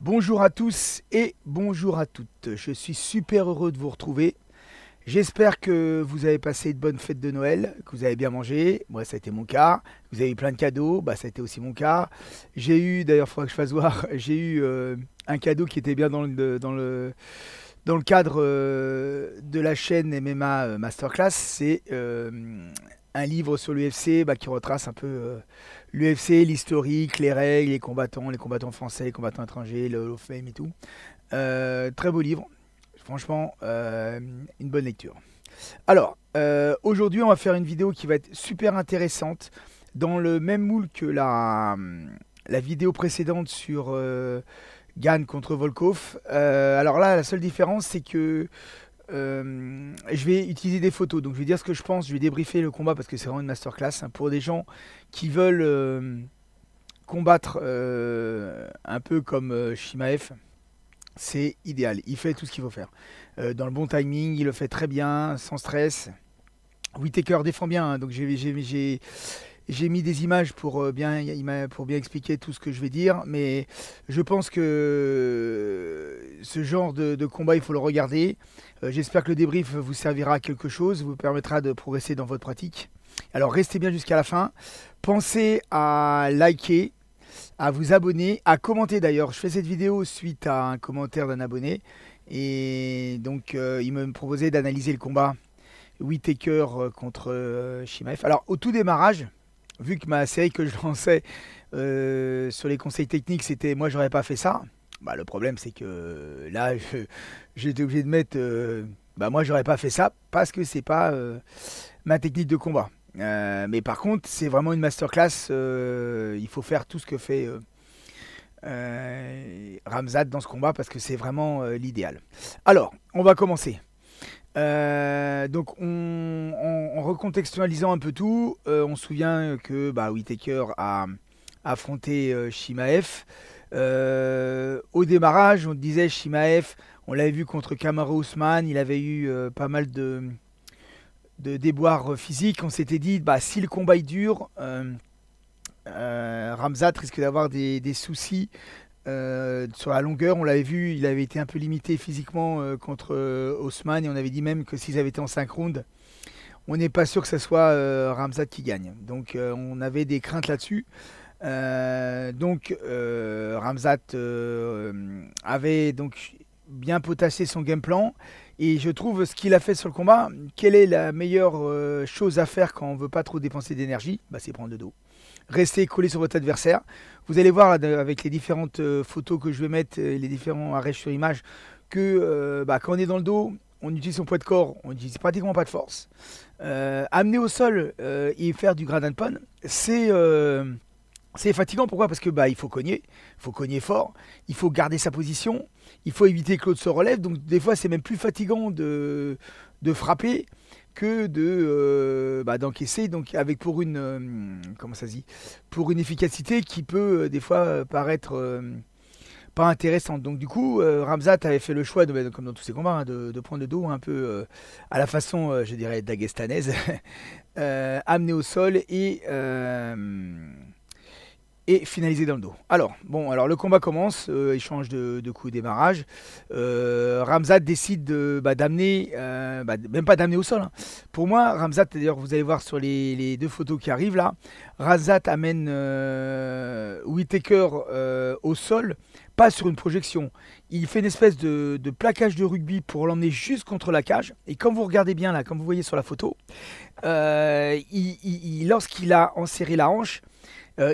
Bonjour à tous et bonjour à toutes. Je suis super heureux de vous retrouver. J'espère que vous avez passé de bonnes fêtes de Noël, que vous avez bien mangé. Moi, ça a été mon cas. Vous avez eu plein de cadeaux. Bah, ça a été aussi mon cas. J'ai eu, d'ailleurs, il faudra que je fasse voir, j'ai eu un cadeau qui était bien dans le cadre de la chaîne MMA Masterclass. C'est un livre sur l'UFC qui retrace un peu l'UFC, l'historique, les règles, les combattants français, les combattants étrangers, le Hall of Fame et tout. Très beau livre, franchement, une bonne lecture. Alors, aujourd'hui, on va faire une vidéo qui va être super intéressante, dans le même moule que la vidéo précédente sur Gane contre Volkov. Alors là, la seule différence, c'est que je vais utiliser des photos, donc je vais dire ce que je pense, je vais débriefer le combat parce que c'est vraiment une masterclass hein, pour des gens qui veulent combattre un peu comme Chimaev. C'est idéal, il fait tout ce qu'il faut faire. Dans le bon timing, il le fait très bien, sans stress. Whittaker défend bien, hein, donc j'ai mis des images pour bien expliquer tout ce que je vais dire, mais je pense que ce genre de combat, il faut le regarder. J'espère que le débrief vous servira à quelque chose, vous permettra de progresser dans votre pratique. Alors restez bien jusqu'à la fin. Pensez à liker, à vous abonner, à commenter d'ailleurs. Je fais cette vidéo suite à un commentaire d'un abonné. Et donc il me proposait d'analyser le combat Whittaker contre Chimaev. Alors au tout démarrage, vu que ma série que je lançais sur les conseils techniques, c'était moi j'aurais pas fait ça. Bah, le problème c'est que là j'étais obligé de mettre moi j'aurais pas fait ça parce que c'est pas ma technique de combat. Mais par contre c'est vraiment une masterclass, il faut faire tout ce que fait Khamzat dans ce combat parce que c'est vraiment l'idéal. Alors on va commencer. Donc en recontextualisant un peu tout, on se souvient que Whittaker a affronté Chimaev. Au démarrage, on disait Chimaev, on l'avait vu contre Kamaru Usman, il avait eu pas mal de déboires physiques. On s'était dit, si le combat est dur, Khamzat risque d'avoir des soucis sur la longueur. On l'avait vu, il avait été un peu limité physiquement contre Usman, et on avait dit même que s'ils avaient été en 5 rounds, on n'est pas sûr que ce soit Khamzat qui gagne. Donc on avait des craintes là-dessus. Khamzat avait donc bien potassé son game plan, et je trouve ce qu'il a fait sur le combat. Quelle est la meilleure chose à faire quand on veut pas trop dépenser d'énergie? C'est prendre le dos, rester collé sur votre adversaire. Vous allez voir là, avec les différentes photos que je vais mettre, les différents arrêts sur image, que quand on est dans le dos, on utilise son poids de corps, on n'utilise pratiquement pas de force. Amener au sol et faire du ground and pound, c'est fatigant. Pourquoi? Parce que il faut cogner fort, il faut garder sa position, il faut éviter que l'autre se relève. Donc des fois c'est même plus fatigant de frapper que d'encaisser, donc avec pour une pour une efficacité qui peut des fois paraître pas intéressante. Donc du coup Khamzat avait fait le choix comme dans tous ses combats, hein, de prendre le dos un peu à la façon je dirais dagestanaise, amener au sol et finalisé dans le dos. Alors le combat commence, échange de coups au démarrage. Khamzat décide d'amener, même pas d'amener au sol. Hein. Pour moi, Khamzat, d'ailleurs, vous allez voir sur les deux photos qui arrivent là, Khamzat amène Whittaker au sol, pas sur une projection. Il fait une espèce de plaquage de rugby pour l'emmener juste contre la cage. Et quand vous regardez bien là, comme vous voyez sur la photo, lorsqu'il a enserré la hanche,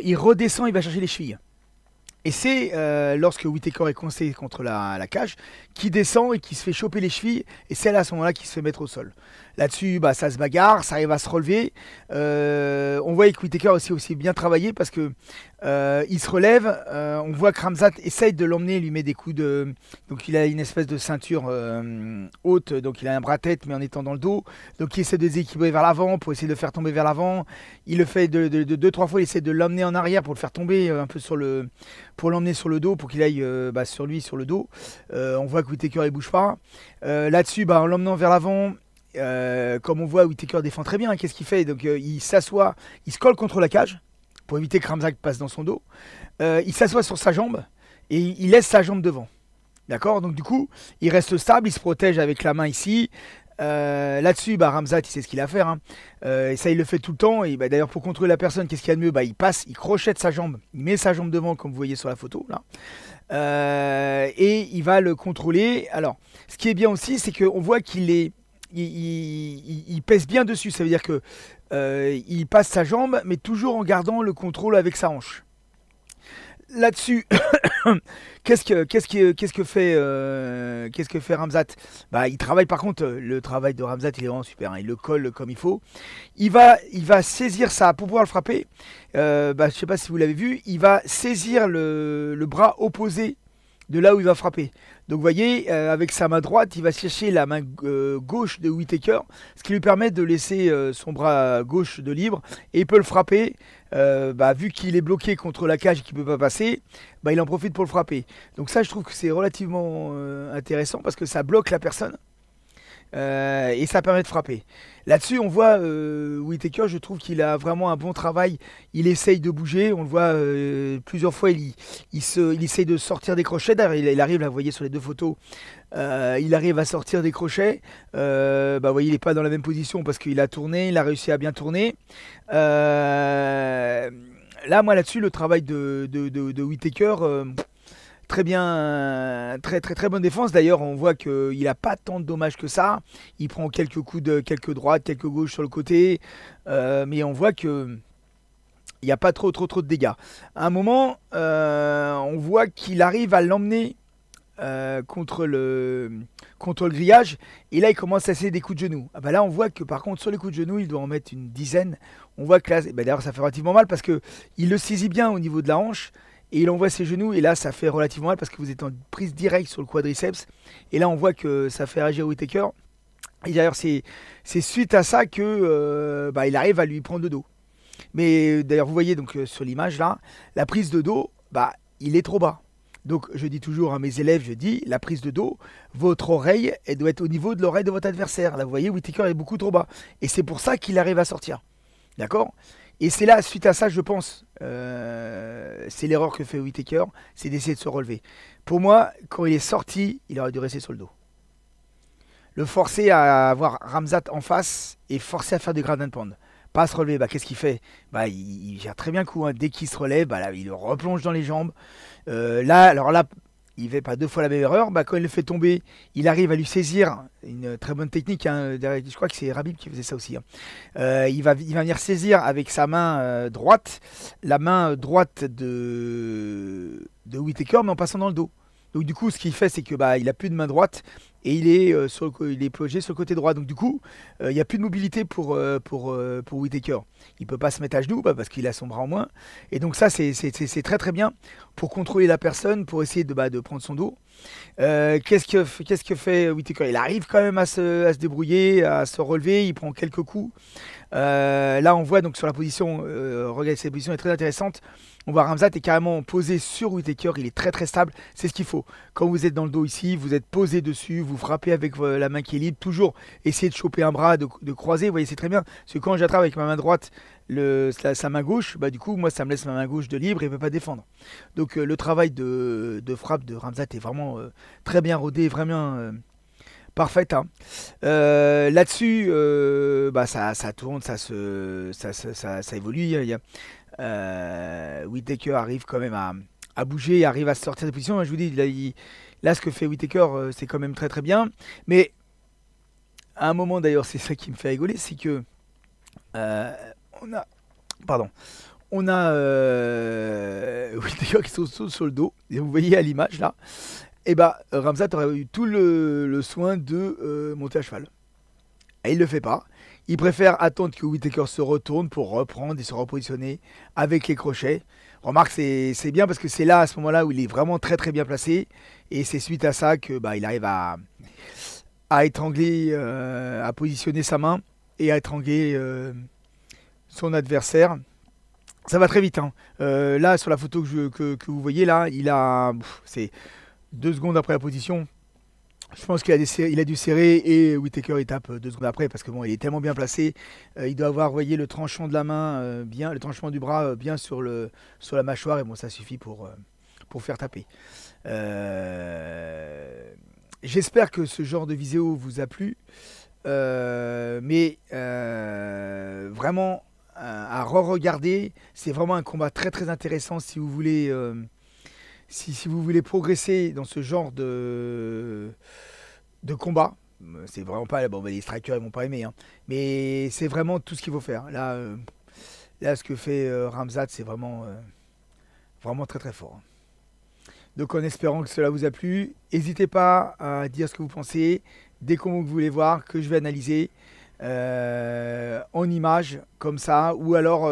il redescend, il va chercher les chevilles. Et c'est lorsque Whittaker est coincé contre la cage qui descend et qui se fait choper les chevilles. Et c'est là à ce moment-là qu'il se fait mettre au sol. Là-dessus, ça se bagarre, ça arrive à se relever. On voit que Whittaker aussi bien travaillé parce que il se relève. On voit que Khamzat essaye de l'emmener, lui met des coups de. Donc il a une espèce de ceinture haute, donc il a un bras-tête mais en étant dans le dos. Donc il essaie de déséquilibrer vers l'avant pour essayer de le faire tomber vers l'avant. Il le fait de 2-3 fois, il essaie de l'emmener en arrière pour le faire tomber un peu pour l'emmener sur le dos, pour qu'il aille sur le dos. On voit que Whittaker il bouge pas. Là-dessus, en l'emmenant vers l'avant. Comme on voit, Whittaker défend très bien. Qu'est-ce qu'il fait? Donc il s'assoit, il se colle contre la cage pour éviter que Khamzat passe dans son dos. Il s'assoit sur sa jambe et il laisse sa jambe devant. D'accord? Donc du coup, il reste stable, il se protège avec la main ici. Là-dessus, bah, Ramzat, il sait ce qu'il a à faire, hein. Et ça, il le fait tout le temps. Et bah, d'ailleurs, pour contrôler la personne, qu'est-ce qu'il y a de mieux? Bah, il passe, il crochette sa jambe, il met sa jambe devant, comme vous voyez sur la photo, là. Et il va le contrôler. Alors, ce qui est bien aussi, c'est qu'on voit qu'il est, il pèse bien dessus. Ça veut dire que il passe sa jambe, mais toujours en gardant le contrôle avec sa hanche. Là-dessus, qu'est-ce que fait Ramzat? Bah, il travaille par contre, le travail de Ramzat, il est vraiment super, hein. Il le colle comme il faut. Il va saisir ça pour pouvoir le frapper. Bah, je sais pas si vous l'avez vu, il va saisir le bras opposé de là où il va frapper. Donc vous voyez, avec sa main droite, il va chercher la main gauche de Whittaker, ce qui lui permet de laisser son bras gauche de libre, et il peut le frapper. Bah, vu qu'il est bloqué contre la cage et qu'il ne peut pas passer, bah, il en profite pour le frapper. Donc ça, je trouve que c'est relativement intéressant parce que ça bloque la personne. Et ça permet de frapper. Là-dessus, on voit Whittaker, je trouve qu'il a vraiment un bon travail. Il essaye de bouger, on le voit plusieurs fois, il essaye de sortir des crochets. D'ailleurs, il arrive, là, vous voyez sur les deux photos, il arrive à sortir des crochets. Bah, vous voyez, il n'est pas dans la même position parce qu'il a tourné, il a réussi à bien tourner. Là, moi, là-dessus, le travail de Whittaker, très bien, très très très bonne défense. D'ailleurs, on voit qu'il n'a pas tant de dommages que ça. Il prend quelques coups de quelques droites, quelques gauches sur le côté, mais on voit que il n'y a pas trop de dégâts. À un moment, on voit qu'il arrive à l'emmener contre le grillage, et là il commence à essayer des coups de genoux. Ah bah là on voit que par contre sur les coups de genoux il doit en mettre une dizaine. On voit que là, bah d'ailleurs ça fait relativement mal parce que il le saisit bien au niveau de la hanche et il envoie ses genoux, et là ça fait relativement mal parce que vous êtes en prise directe sur le quadriceps, et là on voit que ça fait réagir Whittaker. Et d'ailleurs c'est suite à ça que bah, il arrive à lui prendre de dos. Mais d'ailleurs vous voyez donc sur l'image là, la prise de dos, bah il est trop bas. Donc je dis toujours à mes élèves, je dis, la prise de dos, votre oreille, elle doit être au niveau de l'oreille de votre adversaire. Là vous voyez, Whittaker est beaucoup trop bas. Et c'est pour ça qu'il arrive à sortir. D'accord? Et c'est là, suite à ça, je pense, c'est l'erreur que fait Whittaker, c'est d'essayer de se relever. Pour moi, quand il est sorti, il aurait dû rester sur le dos. Le forcer à avoir Ramzat en face et forcer à faire du ground and pound. Pas à se relever, bah qu'est-ce qu'il fait? Bah il gère très bien le coup, hein. Dès qu'il se relève, bah là il le replonge dans les jambes. Alors là, il fait pas deux fois la même erreur. Bah, quand il le fait tomber, il arrive à lui saisir une très bonne technique, hein. Je crois que c'est Rabib qui faisait ça aussi, hein. Il va venir saisir avec sa main droite, la main droite de Whittaker, mais en passant dans le dos. Donc du coup, ce qu'il fait, c'est que bah, il a plus de main droite et il est plongé sur le côté droit. Donc du coup, il n'y a plus de mobilité pour Whittaker. Il peut pas se mettre à genoux bah, parce qu'il a son bras en moins. Et donc ça, c'est très très bien pour contrôler la personne, pour essayer de prendre son dos. Qu'est-ce que fait Whittaker? Il arrive quand même à se débrouiller, à se relever. Il prend quelques coups. Là, on voit donc sur la position, regardez, cette position est très intéressante. On voit Ramzat est carrément posé sur Whittaker, il est très très stable, c'est ce qu'il faut. Quand vous êtes dans le dos ici, vous êtes posé dessus, vous frappez avec la main qui est libre, toujours essayer de choper un bras, de croiser, vous voyez c'est très bien. Parce que quand j'attrape avec ma main droite sa main gauche, bah du coup moi ça me laisse ma main gauche de libre et il ne peut pas défendre. Donc le travail de frappe de Ramzat est vraiment très bien rodé, vraiment parfaite, hein. Là-dessus, bah, ça tourne, ça évolue. Whittaker arrive quand même à bouger, arrive à sortir des positions. Je vous dis, là, ce que fait Whittaker, c'est quand même très très bien. Mais à un moment, d'ailleurs, c'est ça qui me fait rigoler, c'est que euh, on a, pardon, on a Whittaker qui saute sur le dos. Et vous voyez à l'image là. Et bah, Ramzat aurait eu tout le soin de monter à cheval. Et il le fait pas. Il préfère attendre que Whittaker se retourne pour reprendre et se repositionner avec les crochets. Remarque, c'est bien parce que c'est là, à ce moment-là, où il est vraiment très très bien placé. Et c'est suite à ça que bah, il arrive à étrangler, à positionner sa main et à étrangler son adversaire. Ça va très vite, hein. Là, sur la photo que vous voyez, là, c'est 2 secondes après la position. Je pense il a dû serrer et Whittaker il tape 2 secondes après parce que bon il est tellement bien placé. Il doit avoir, vous voyez, le tranchant de la main bien, le tranchant du bras bien sur la mâchoire, et bon ça suffit pour faire taper. Euh, J'espère que ce genre de vidéo vous a plu. Mais vraiment à re-regarder, c'est vraiment un combat très très intéressant si vous voulez si vous voulez progresser dans ce genre de combat. C'est vraiment pas bon, les strikers ils vont pas aimer, hein, mais c'est vraiment tout ce qu'il faut faire. Là, ce que fait Ramzat, c'est vraiment très très fort. Donc en espérant que cela vous a plu, n'hésitez pas à dire ce que vous pensez, des combos que vous voulez voir, que je vais analyser en images comme ça, ou alors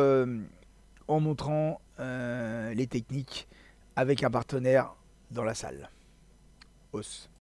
en montrant les techniques avec un partenaire dans la salle. Os.